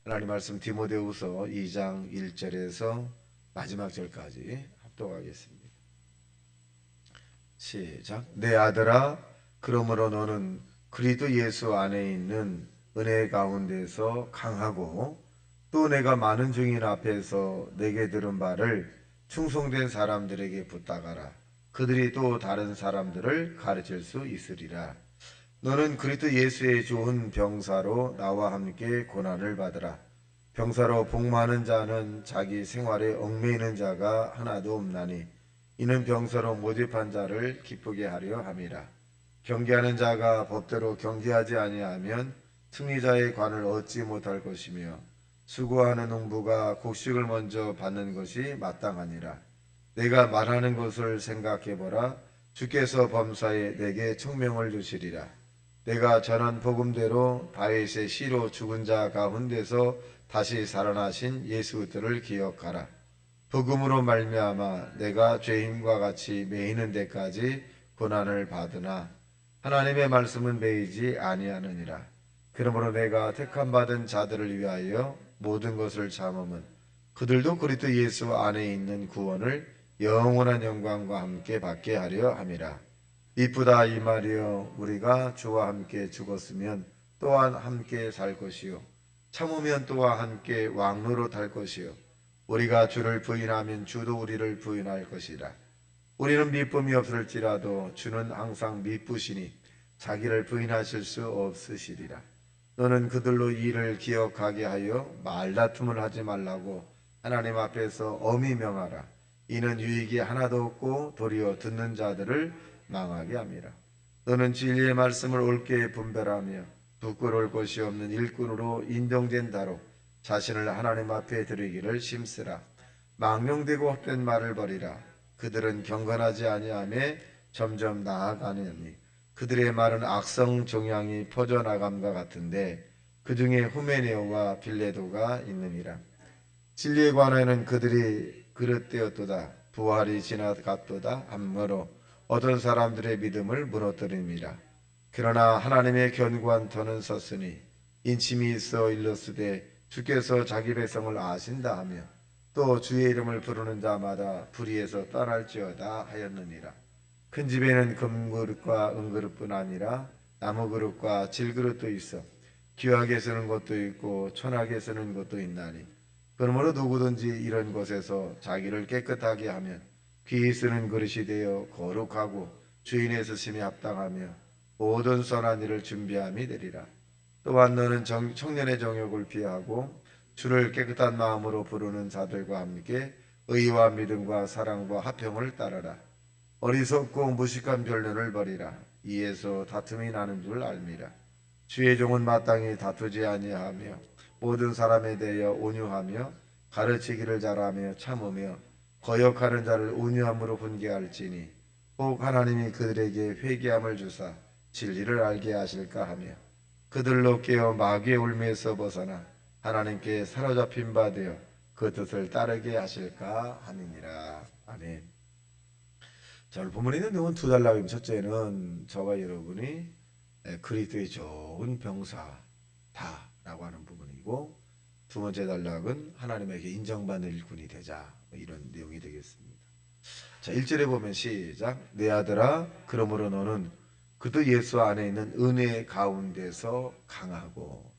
하나님 말씀 디모데후서 2장 1절에서 마지막 절까지 합독하겠습니다. 시작. 내 아들아, 그러므로 너는 그리스도 예수 안에 있는 은혜 가운데서 강하고, 또 내가 많은 증인 앞에서 내게 들은 바를 충성된 사람들에게 부탁하라. 그들이 또 다른 사람들을 가르칠 수 있으리라. 너는 그리스도 예수의 좋은 병사로 나와 함께 고난을 받으라. 병사로 복 많은 자는 자기 생활에 얽매이는 자가 하나도 없나니, 이는 병사로 모집한 자를 기쁘게 하려 함이라. 경계하는 자가 법대로 경계하지 아니하면 승리자의 관을 얻지 못할 것이며, 수고하는 농부가 곡식을 먼저 받는 것이 마땅하니라. 내가 말하는 것을 생각해보라. 주께서 범사에 내게 청명을 주시리라. 내가 전한 복음대로 다윗의 시로 죽은 자 가운데서 다시 살아나신 예수들을 기억하라. 복음으로 말미암아 내가 죄인과 같이 매이는 데까지 고난을 받으나 하나님의 말씀은 매이지 아니하느니라. 그러므로 내가 택함 받은 자들을 위하여 모든 것을 참음은 그들도 그리스도 예수 안에 있는 구원을 영원한 영광과 함께 받게 하려 함이라. 이쁘다 이 말이여, 우리가 주와 함께 죽었으면 또한 함께 살 것이요, 참으면 또한 함께 왕노릇 할 것이요, 우리가 주를 부인하면 주도 우리를 부인할 것이라. 우리는 미쁨이 없을지라도 주는 항상 미쁘시니 자기를 부인하실 수 없으시리라. 너는 그들로 이를 기억하게 하여 말다툼을 하지 말라고 하나님 앞에서 엄히 명하라. 이는 유익이 하나도 없고 도리어 듣는 자들을 망하게 함이라. 너는 진리의 말씀을 옳게 분별하며 부끄러울 것이 없는 일꾼으로 인정된 다로 자신을 하나님 앞에 드리기를 심쓰라. 망령되고 헛된 말을 버리라. 그들은 경건하지 아니하며 점점 나아가느니 그들의 말은 악성 종양이 퍼져나감과 같은데 그 중에 후메네오와 빌레도가 있느니라. 진리에 관하여는 그들이 그릇되었도다. 부활이 지나갔도다. 함으로 어떤 사람들의 믿음을 무너뜨립니다. 그러나 하나님의 견고한 터는 섰으니 인침이 있어 일렀으되 주께서 자기 백성을 아신다 하며 또 주의 이름을 부르는 자마다 불의에서 떠날지어다 하였느니라. 큰 집에는 금그릇과 은그릇뿐 아니라 나무그릇과 질그릇도 있어 귀하게 쓰는 것도 있고 천하게 쓰는 것도 있나니, 그러므로 누구든지 이런 것에서 자기를 깨끗하게 하면 귀히 쓰는 그릇이 되어 거룩하고 주인의 쓰심에 합당하며 모든 선한 일을 준비함이 되리라. 또한 너는 청년의 정욕을 피하고 주를 깨끗한 마음으로 부르는 자들과 함께 의와 믿음과 사랑과 화평을 따르라. 어리석고 무식한 변론을 버리라. 이에서 다툼이 나는 줄 알미라. 주의 종은 마땅히 다투지 아니하며 모든 사람에 대하여 온유하며 가르치기를 잘하며 참으며 거역하는 자를 온유함으로 훈계할지니, 혹 하나님이 그들에게 회개함을 주사 진리를 알게 하실까 하며 그들로 깨어 마귀의 울매에서 벗어나 하나님께 사로잡힌 바 되어 그 뜻을 따르게 하실까 함이니라. 아멘. 자, 오늘 본문에 있는 내용은 두 단락입니다. 첫째는 저와 여러분이 그리스도의 좋은 병사다라고 하는 부분이고, 두 번째 단락은 하나님에게 인정받는 일꾼이 되자, 이런 내용이 되겠습니다. 자, 1절에 보면 시작. 내 아들아, 그러므로 너는 그도 예수 안에 있는 은혜 가운데서 강하고,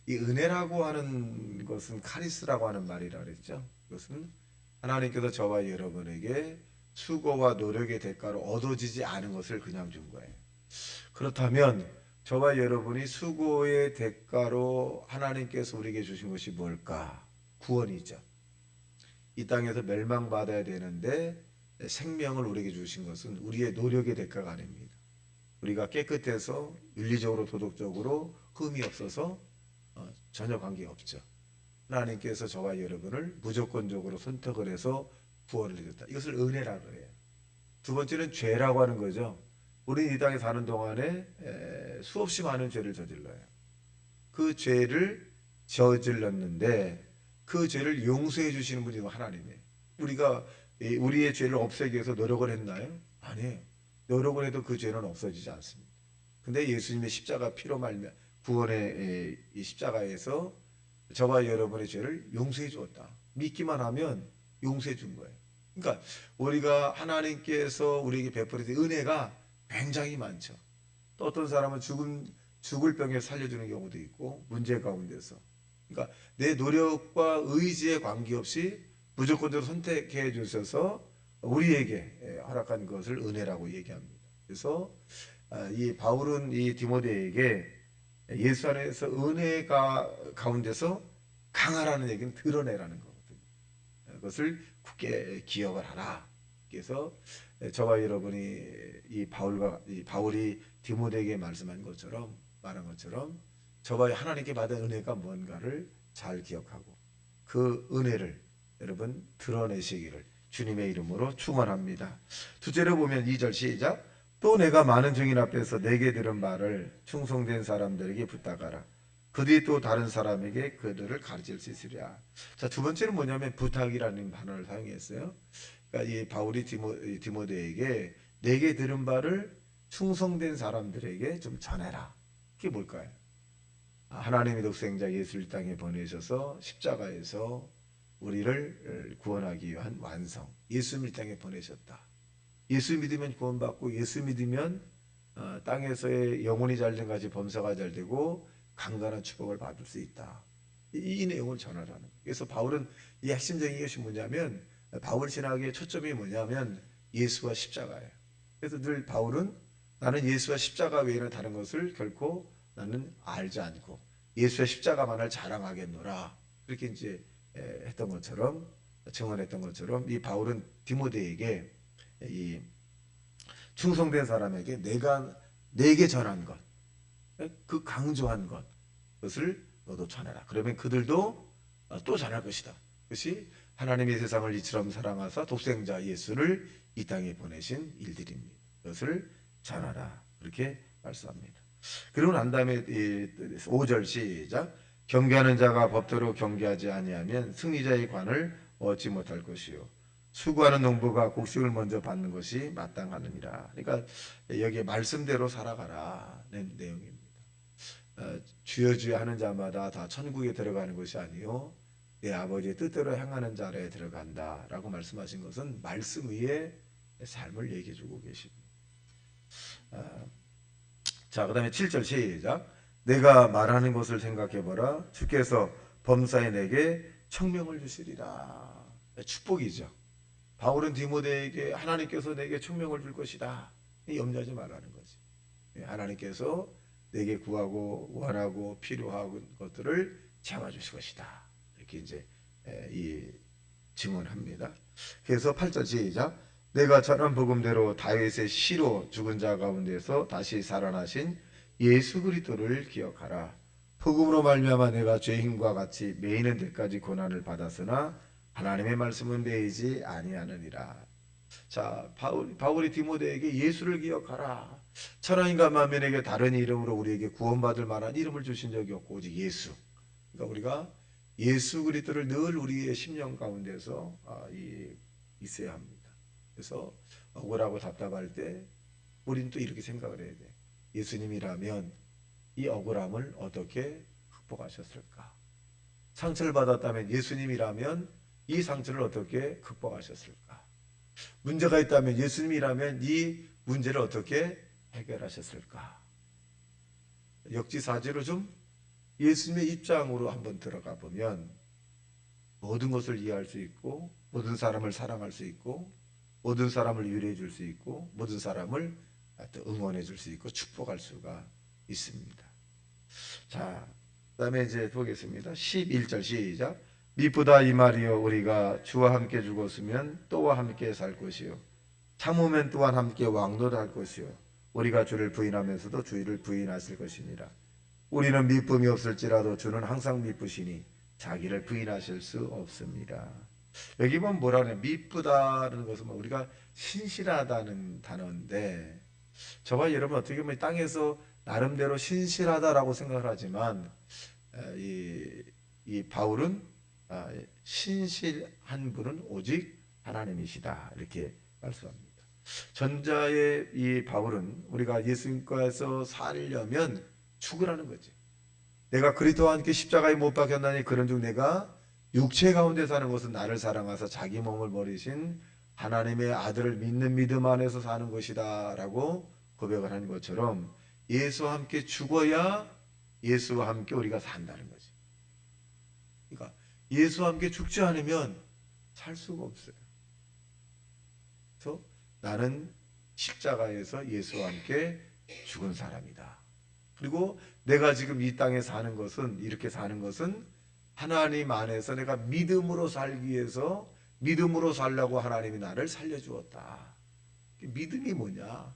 이 은혜라고 하는 것은 카리스라고 하는 말이라 그랬죠. 이것은 하나님께서 저와 여러분에게 수고와 노력의 대가로 얻어지지 않은 것을 그냥 준 거예요. 그렇다면 저와 여러분이 수고의 대가로 하나님께서 우리에게 주신 것이 뭘까? 구원이죠. 이 땅에서 멸망받아야 되는데 생명을 우리에게 주신 것은 우리의 노력의 대가가 아닙니다. 우리가 깨끗해서 윤리적으로 도덕적으로 흠이 없어서 전혀 관계없죠. 하나님께서 저와 여러분을 무조건적으로 선택을 해서 구원을 해줬다. 이것을 은혜라고 그래요. 두 번째는 죄라고 하는 거죠. 우리 이 땅에 사는 동안에 수없이 많은 죄를 저질러요. 그 죄를 저질렀는데 그 죄를 용서해 주시는 분이 하나님이에요. 우리가 우리의 죄를 없애기 위해서 노력을 했나요? 아니에요. 노력을 해도 그 죄는 없어지지 않습니다. 근데 예수님의 십자가 피로 말미암아 구원의 이 십자가에서 저와 여러분의 죄를 용서해 주었다. 믿기만 하면 용서해 준 거예요. 그러니까 우리가 하나님께서 우리에게 베풀어진 은혜가 굉장히 많죠. 또 어떤 사람은 죽을 병에 살려주는 경우도 있고 문제 가운데서. 그러니까 내 노력과 의지에 관계없이 무조건적으로 선택해 주셔서 우리에게 허락한 것을 은혜라고 얘기합니다. 그래서 이 바울은 이 디모데에게 예수 안에서 은혜가 가운데서 강하라는 얘기는 드러내라는 거거든요. 그것을 굳게 기억을 하라. 그래서 저와 여러분이 이 바울이 디모데에게 말씀한 것처럼 말한 것처럼 저와 하나님께 받은 은혜가 뭔가를 잘 기억하고 그 은혜를 여러분 드러내시기를 주님의 이름으로 축원합니다. 둘째로 보면 2절 시작. 또 내가 많은 증인 앞에서 내게 들은 말을 충성된 사람들에게 부탁하라. 그들이 또 다른 사람에게 그들을 가르칠 수 있으리라. 자, 두 번째는 뭐냐면 부탁이라는 단어를 사용했어요. 그러니까 이 바울이 디모데에게 내게 들은 바를 충성된 사람들에게 좀 전해라. 그게 뭘까요? 하나님의 독생자 예수를 이 땅에 보내셔서 십자가에서 우리를 구원하기 위한 완성. 예수님을 이 땅에 보내셨다. 예수 믿으면 구원받고 예수 믿으면 땅에서의 영혼이 잘된 같이 범사가 잘되고 강건한 축복을 받을 수 있다. 이 내용을 전하라는 거예요. 그래서 바울은 이 핵심적인 것이 뭐냐면 바울 신학의 초점이 뭐냐면 예수와 십자가예요. 그래서 늘 바울은 나는 예수와 십자가 외에는 다른 것을 결코 나는 알지 않고 예수와 십자가만을 자랑하겠노라. 그렇게 이제 했던 것처럼 증언했던 것처럼 이 바울은 디모데에게 이 충성된 사람에게 내게 전한 것, 그 강조한 것, 그것을 너도 전해라. 그러면 그들도 또 전할 것이다. 그것이 하나님의 세상을 이처럼 사랑하사 독생자 예수를 이 땅에 보내신 일들입니다. 그것을 전하라. 그렇게 말씀합니다. 그리고 난 다음에 5절 시작. 경계하는 자가 법대로 경계하지 아니하면 승리자의 관을 얻지 못할 것이요. 수고하는 농부가 곡식을 먼저 받는 것이 마땅하느니라. 그러니까 여기에 말씀대로 살아가라는 내용입니다. 주여 주여 하는 자마다 다 천국에 들어가는 것이 아니요 내 아버지의 뜻대로 행하는 자에 들어간다라고 말씀하신 것은 말씀 위에 삶을 얘기해 주고 계십니다. 자, 그 다음에 7절 시작. 내가 말하는 것을 생각해 보라. 주께서 범사에 내게 청명을 주시리라. 축복이죠. 바울은 디모데에게 하나님께서 내게 청명을 줄 것이다. 염려하지 말라는 거지. 하나님께서 내게 구하고 원하고 필요한 것들을 채워주실 것이다. 이렇게 이제 이 증언합니다. 그래서 8절 시작. 내가 전한 복음대로 다윗의 시로 죽은 자 가운데서 다시 살아나신 예수 그리스도를 기억하라. 복음으로 말미암아 내가 죄인과 같이 매이는 데까지 고난을 받았으나 하나님의 말씀은 매이지 아니하느니라. 자, 바울이 디모데에게 예수를 기억하라. 천하인과 만민에게 다른 이름으로 우리에게 구원받을 만한 이름을 주신 적이 없고 오직 예수. 그러니까 우리가 예수 그리스도를 늘 우리의 심령 가운데서 있어야 합니다. 그래서 억울하고 답답할 때 우리는 또 이렇게 생각을 해야 돼. 예수님이라면 이 억울함을 어떻게 극복하셨을까? 상처를 받았다면 예수님이라면 이 상처를 어떻게 극복하셨을까? 문제가 있다면 예수님이라면 이 문제를 어떻게 해결하셨을까? 역지사지로 좀 예수님의 입장으로 한번 들어가 보면 모든 것을 이해할 수 있고 모든 사람을 사랑할 수 있고 모든 사람을 위로해 줄 수 있고 모든 사람을 응원해 줄 수 있고 축복할 수가 있습니다. 자, 그다음에 이제 보겠습니다. 11절 시작. 미쁘다 이 말이요 우리가 주와 함께 죽었으면 또와 함께 살 것이요 참으면 또한 함께 왕노할 것이요 우리가 주를 부인하면서도 주를 부인하실 것이니라. 우리는 미쁨이 없을지라도 주는 항상 미쁘시니 자기를 부인하실 수 없습니다. 여기 보면 뭐라네? 미쁘다는 것은 우리가 신실하다는 단어인데 저와 여러분 어떻게 보면 땅에서 나름대로 신실하다라고 생각을 하지만 이 바울은 신실한 분은 오직 하나님이시다 이렇게 말씀합니다. 전자의 이 바울은 우리가 예수님과서 살려면 죽으라는 거지. 내가 그리스도와 함께 십자가에 못 박혔나니 그런 중 내가 육체 가운데 사는 것은 나를 사랑하사 자기 몸을 버리신 하나님의 아들을 믿는 믿음 안에서 사는 것이다 라고 고백을 한 것처럼 예수와 함께 죽어야 예수와 함께 우리가 산다는 거지. 그러니까 예수와 함께 죽지 않으면 살 수가 없어요. 그래서 나는 십자가에서 예수와 함께 죽은 사람이다. 그리고 내가 지금 이 땅에 사는 것은, 이렇게 사는 것은 하나님 안에서 내가 믿음으로 살기 위해서, 믿음으로 살려고 하나님이 나를 살려주었다. 믿음이 뭐냐?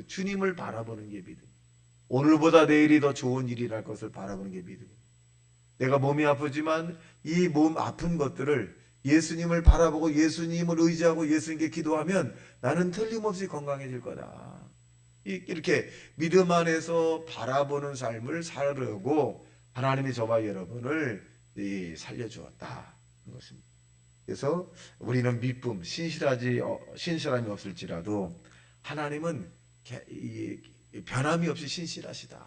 주님을 바라보는 게 믿음. 오늘보다 내일이 더 좋은 일이랄 것을 바라보는 게 믿음입니다. 내가 몸이 아프지만 이 몸 아픈 것들을 예수님을 바라보고 예수님을 의지하고 예수님께 기도하면 나는 틀림없이 건강해질 거다. 이렇게 믿음 안에서 바라보는 삶을 살려고 하나님이 저와 여러분을 살려주었다. 그것입니다. 그래서 우리는 미쁨, 신실함이 없을지라도 하나님은 변함이 없이 신실하시다.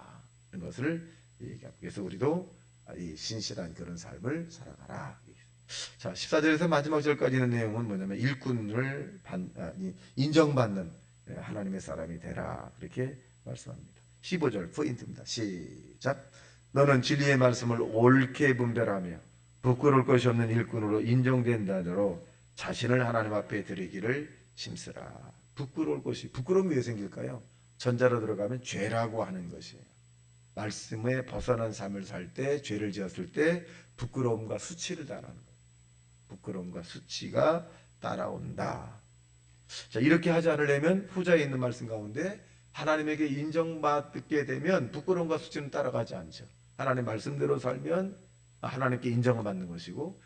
그런 것을 얘기합니다. 그래서 우리도 이 신실한 그런 삶을 살아가라. 자, 14절에서 마지막 절까지 있는 내용은 뭐냐면 일꾼을 인정받는 하나님의 사람이 되라. 그렇게 말씀합니다. 15절 포인트입니다. 시작. 너는 진리의 말씀을 옳게 분별하며 부끄러울 것이 없는 일꾼으로 인정된다 대로 자신을 하나님 앞에 드리기를 힘쓰라. 부끄러움이 왜 생길까요? 전자로 들어가면 죄라고 하는 것이에요. 말씀에 벗어난 삶을 살 때, 죄를 지었을 때 부끄러움과 수치를 따라하는 거예요. 부끄러움과 수치가 따라온다. 자, 이렇게 하지 않으려면 후자에 있는 말씀 가운데 하나님에게 인정받게 되면 부끄러움과 수치는 따라가지 않죠. 하나님 말씀대로 살면 하나님께 인정을 받는 것이고,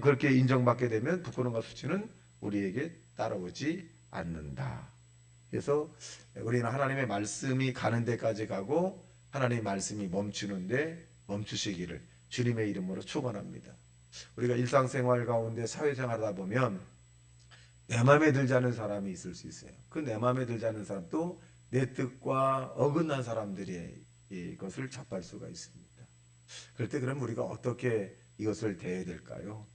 그렇게 인정받게 되면 부끄러움과 수치는 우리에게 따라오지 않는다. 그래서 우리는 하나님의 말씀이 가는 데까지 가고 하나님의 말씀이 멈추는데 멈추시기를 주님의 이름으로 축원합니다. 우리가 일상생활 가운데 사회생활하다 보면 내 마음에 들지 않은 사람이 있을 수 있어요. 그 내 마음에 들지 않은 사람도 내 뜻과 어긋난 사람들이 이것을 접할 수가 있습니다. 그럴 때 그럼 우리가 어떻게 이것을 대해야 될까요?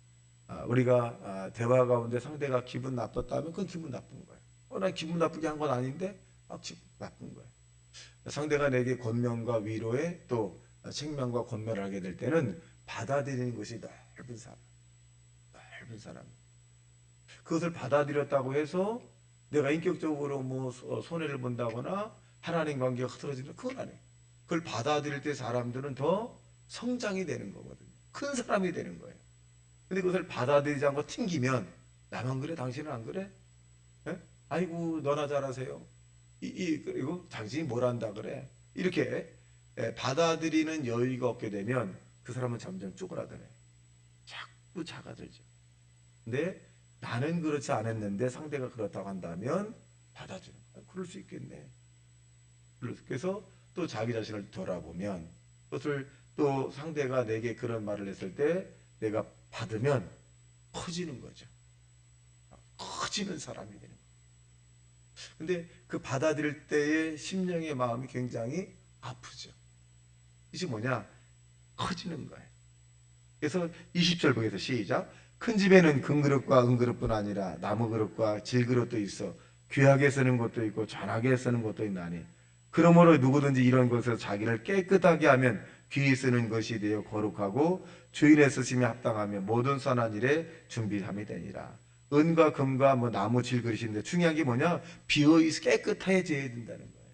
우리가 대화 가운데 상대가 기분 나빴다면 그건 기분 나쁜 거예요. 난 기분 나쁘게 한 건 아닌데 기분 나쁜 거예요. 상대가 내게 권면과 위로에 또 책망과 권면을 하게 될 때는 받아들이는 것이 넓은 사람. 그것을 받아들였다고 해서 내가 인격적으로 뭐 손해를 본다거나 하나님 관계가 흐트러지면 그건 아니에요. 그걸 받아들일 때 사람들은 더 성장이 되는 거거든요. 큰 사람이 되는 거예요. 근데 그것을 받아들이지 않고 튕기면 나만 그래? 당신은 안 그래? 에? 아이고 너나 잘하세요. 그리고 당신이 뭘 한다 그래? 이렇게 받아들이는 여유가 없게 되면 그 사람은 점점 쪼그라드네. 자꾸 작아들죠. 근데 나는 그렇지 않았는데 상대가 그렇다고 한다면 받아주는 거야. 그럴 수 있겠네. 그래서 또 자기 자신을 돌아보면 그것을 또 상대가 내게 그런 말을 했을 때 내가 받으면 커지는 거죠. 커지는 사람이 되는 거예요. 근데 그 받아들일 때의 심령의 마음이 굉장히 아프죠. 이게 뭐냐? 커지는 거예요. 그래서 20절 보겠습니다. 시작. 큰 집에는 금그릇과 은그릇뿐 아니라 나무그릇과 질그릇도 있어 귀하게 쓰는 것도 있고 잔하게 쓰는 것도 있나니 그러므로 누구든지 이런 것에서 자기를 깨끗하게 하면 귀히 쓰는 것이 되어 거룩하고 주인의 쓰심에 합당하며 모든 선한 일에 준비함이 되니라. 은과 금과 나무 질그릇인데 중요한 게 뭐냐? 비어있어 깨끗해져야 된다는 거예요.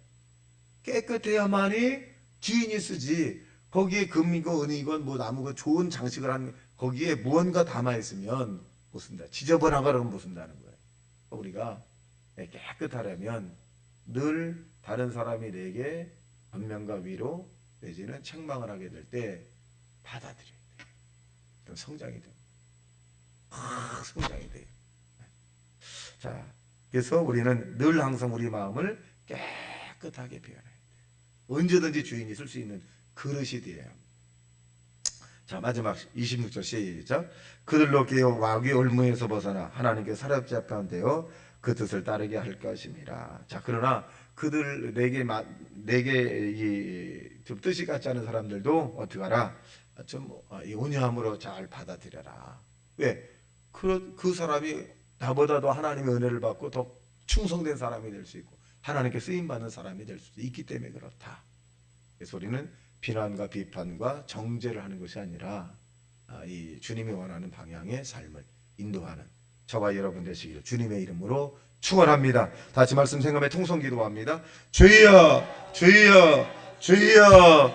깨끗해야만이 주인이 쓰지. 거기에 금이고 은이건 나무고 좋은 장식을 한 거기에 무언가 담아있으면 못 쓴다. 지저분하고 그러면 못 쓴다는 거예요. 우리가 깨끗하려면 늘 다른 사람이 내게 변명과 위로 내지는 책망을 하게 될 때 받아들여야 돼요. 그럼 성장이 돼요. 성장이 돼요. 자, 그래서 우리는 늘 항상 우리 마음을 깨끗하게 표현해야 돼요. 언제든지 주인이 쓸 수 있는 그릇이 되어야 합니다. 자, 마지막 26절 시작. 그들로 깨어 와귀 올무에서 벗어나 하나님께 사롭지 않게 되어 그 뜻을 따르게 할 것임이라. 자, 그러나 그들 내게 이좀 뜻이 같지 않은 사람들도 어떻게 하라? 이 온유함으로 잘 받아들여라. 왜? 그 사람이 나보다도 하나님의 은혜를 받고 더 충성된 사람이 될 수 있고 하나님께 쓰임 받는 사람이 될 수도 있기 때문에 그렇다. 그래서 우리는 비난과 비판과 정죄를 하는 것이 아니라 이 주님이 원하는 방향의 삶을 인도하는 저와 여러분 되시기를 주님의 이름으로 축원합니다. 다시 말씀 생각에 통성 기도합니다. 주여, 주여, 주여.